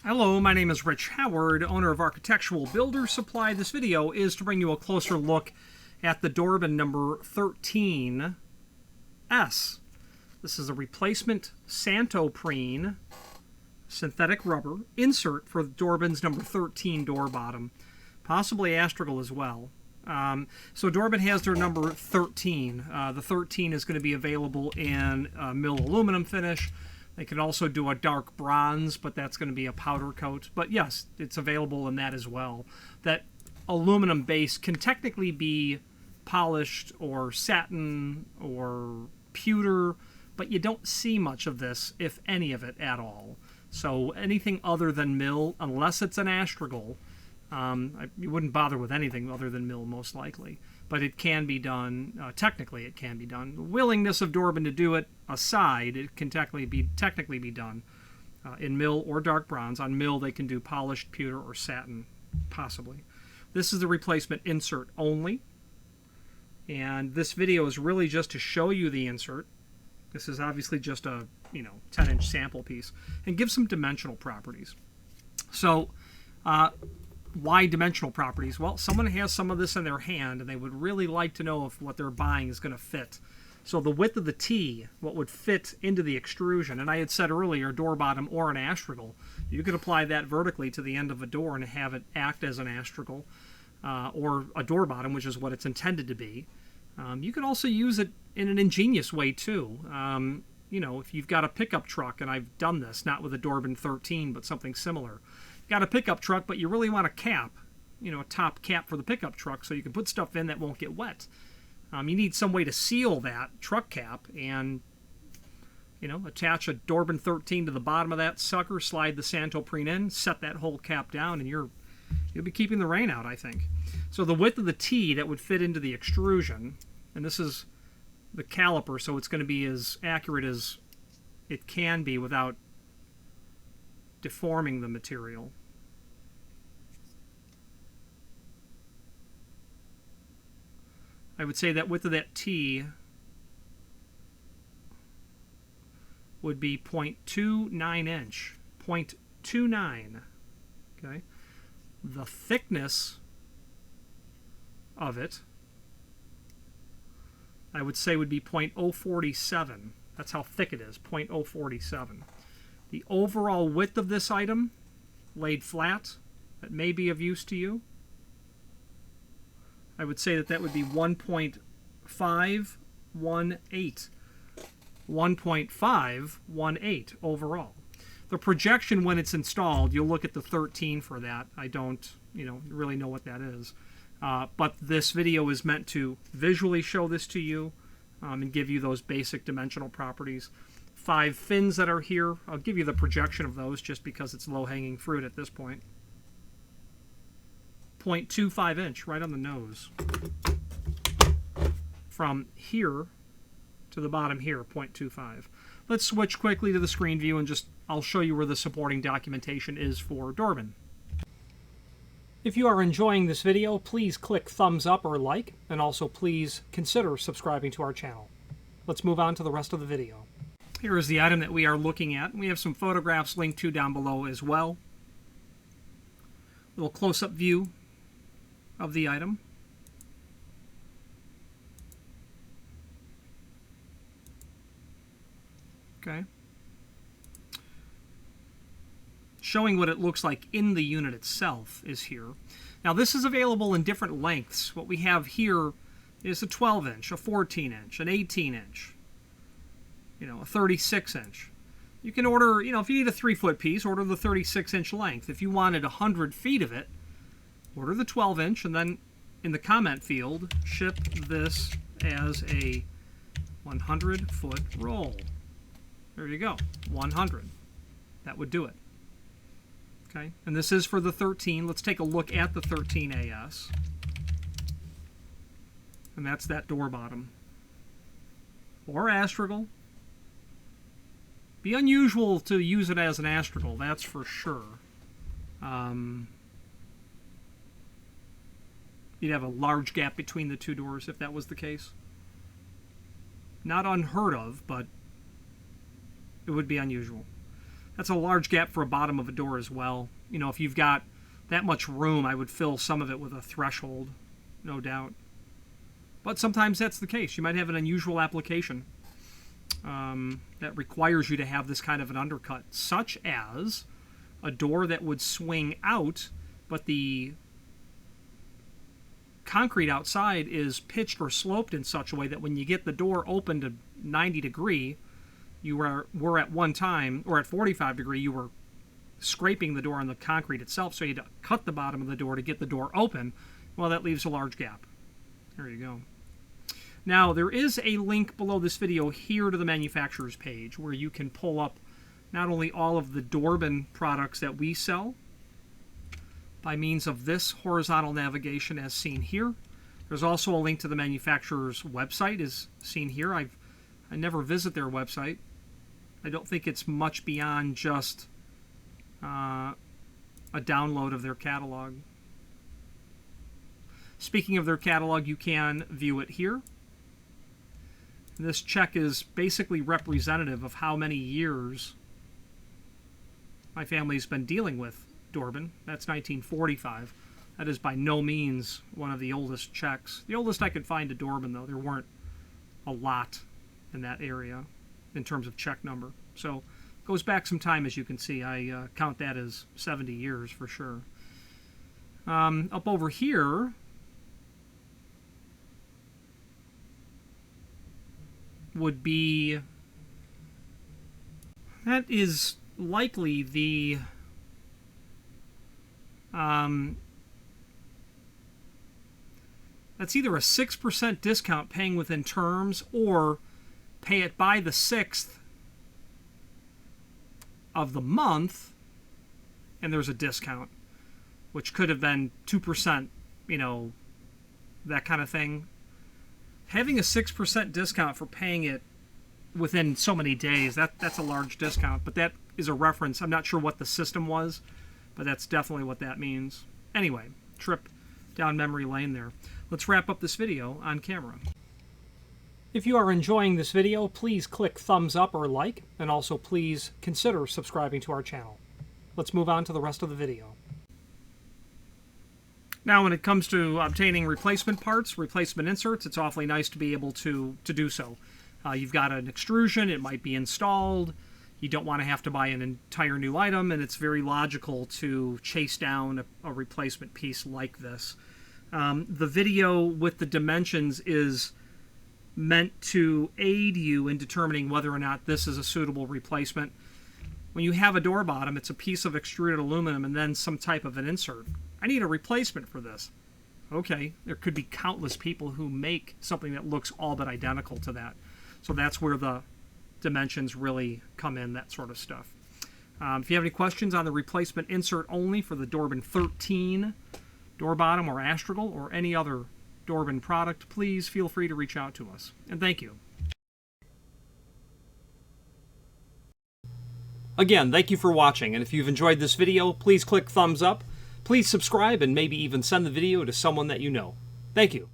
Hello, my name is Rich Howard, owner of Architectural Builder Supply. This video is to bring you a closer look at the Dorbin number 13S. This is a replacement Santoprene synthetic rubber insert for Dorbin's number 13 door bottom, possibly Astragal as well. So Dorbin has their number 13. The 13 is going to be available in mill aluminum finish. They can also do a dark bronze, but that's going to be a powder coat. But yes, it's available in that as well. That aluminum base can technically be polished or satin or pewter, but you don't see much of this, if any of it at all. So anything other than mill, unless it's an Astragal, you wouldn't bother with anything other than mill most likely. But it can be done, technically it can be done. The willingness of Dorbin to do it aside, it can technically be done in mill or dark bronze. On mill they can do polished pewter or satin, possibly. This is the replacement insert only. And this video is really just to show you the insert. This is obviously just a 10-inch sample piece. And give some dimensional properties. So, why dimensional properties? Well, someone has some of this in their hand and they would really like to know if what they're buying is going to fit. So the width of the T, what would fit into the extrusion, and I had said earlier, door bottom or an Astragal, you could apply that vertically to the end of a door and have it act as an Astragal or a door bottom, which is what it's intended to be. You could also use it in an ingenious way too. If you've got a pickup truck, and I've done this, not with a Dorbin 13, but something similar. Got a pickup truck, but you really want a cap, a top cap for the pickup truck so you can put stuff in that won't get wet. You need some way to seal that truck cap and, attach a Dorbin 13 to the bottom of that sucker, slide the Santoprene in, set that whole cap down, and you'll be keeping the rain out, I think. So the width of the T that would fit into the extrusion, and this is the caliper, so it's going to be as accurate as it can be without deforming the material. I would say that width of that T would be 0.29 inch. 0.29. Okay. The thickness of it, I would say, would be 0.047. That's how thick it is, 0.047. The overall width of this item, laid flat, that may be of use to you, I would say that would be 1.518. 1.518 overall. The projection when it's installed, you'll look at the 13 for that. I don't, really know what that is. But this video is meant to visually show this to you and give you those basic dimensional properties. 5 fins that are here. I'll give you the projection of those just because it's low-hanging fruit at this point. 0.25 inch right on the nose. From here to the bottom here, 0.25. Let's switch quickly to the screen view and I'll show you where the supporting documentation is for Dorbin. If you are enjoying this video, please click thumbs up or like, and also please consider subscribing to our channel. Let's move on to the rest of the video. Here is the item that we are looking at. We have some photographs linked to down below as well. A little close-up view of the item. Okay. Showing what it looks like in the unit itself is here. Now this is available in different lengths. What we have here is a 12-inch, a 14-inch, an 18-inch. A 36-inch. You can order, if you need a 3-foot piece, order the 36-inch length. If you wanted 100 feet of it, order the 12-inch, and then in the comment field, ship this as a 100-foot roll. There you go, 100. That would do it. Okay, and this is for the 13. Let's take a look at the 13AS. And that's that door bottom. Or Astragal. Be unusual to use it as an Astragal, that's for sure. You'd have a large gap between the two doors if that was the case. Not unheard of, but it would be unusual. That's a large gap for a bottom of a door as well. You know, if you've got that much room, I would fill some of it with a threshold, no doubt. But sometimes that's the case. You might have an unusual application that requires you to have this kind of an undercut, such as a door that would swing out, but the concrete outside is pitched or sloped in such a way that when you get the door open to 90 degree, you were at one time, or at 45 degree, you were scraping the door on the concrete itself, so you had to cut the bottom of the door to get the door open. Well, that leaves a large gap. There you go. Now, there is a link below this video here to the manufacturer's page where you can pull up not only all of the Dorbin products that we sell by means of this horizontal navigation as seen here. There's also a link to the manufacturer's website as seen here. I never visit their website. I don't think it's much beyond just a download of their catalog. Speaking of their catalog, you can view it here. This check is basically representative of how many years my family's been dealing with Dorbin. That's 1945. That is by no means one of the oldest checks. The oldest I could find a Dorbin, though, there weren't a lot in that area in terms of check number. So it goes back some time, as you can see. I count that as 70 years for sure. Up over here would be, that is likely the that's either a 6% discount paying within terms or pay it by the 6th of the month and there's a discount, which could have been 2%, you know, that kind of thing. Having a 6% discount for paying it within so many days, that's a large discount, but that is a reference. I'm not sure what the system was, but that's definitely what that means. Anyway, trip down memory lane there. Let's wrap up this video on camera. If you are enjoying this video, please click thumbs up or like, and also please consider subscribing to our channel. Let's move on to the rest of the video. Now, when it comes to obtaining replacement parts, replacement inserts, it's awfully nice to be able to do so. You've got an extrusion, it might be installed, you don't want to have to buy an entire new item, and it's very logical to chase down a replacement piece like this. The video with the dimensions is meant to aid you in determining whether or not this is a suitable replacement. When you have a door bottom, it's a piece of extruded aluminum and then some type of an insert. I need a replacement for this. Okay, there could be countless people who make something that looks all but identical to that. So that's where the dimensions really come in, that sort of stuff. If you have any questions on the replacement insert only for the Dorbin 13 door bottom or astragal or any other Dorbin product, please feel free to reach out to us. And thank you. Again, thank you for watching, and if you've enjoyed this video, please click thumbs up, please subscribe, and maybe even send the video to someone that you know. Thank you.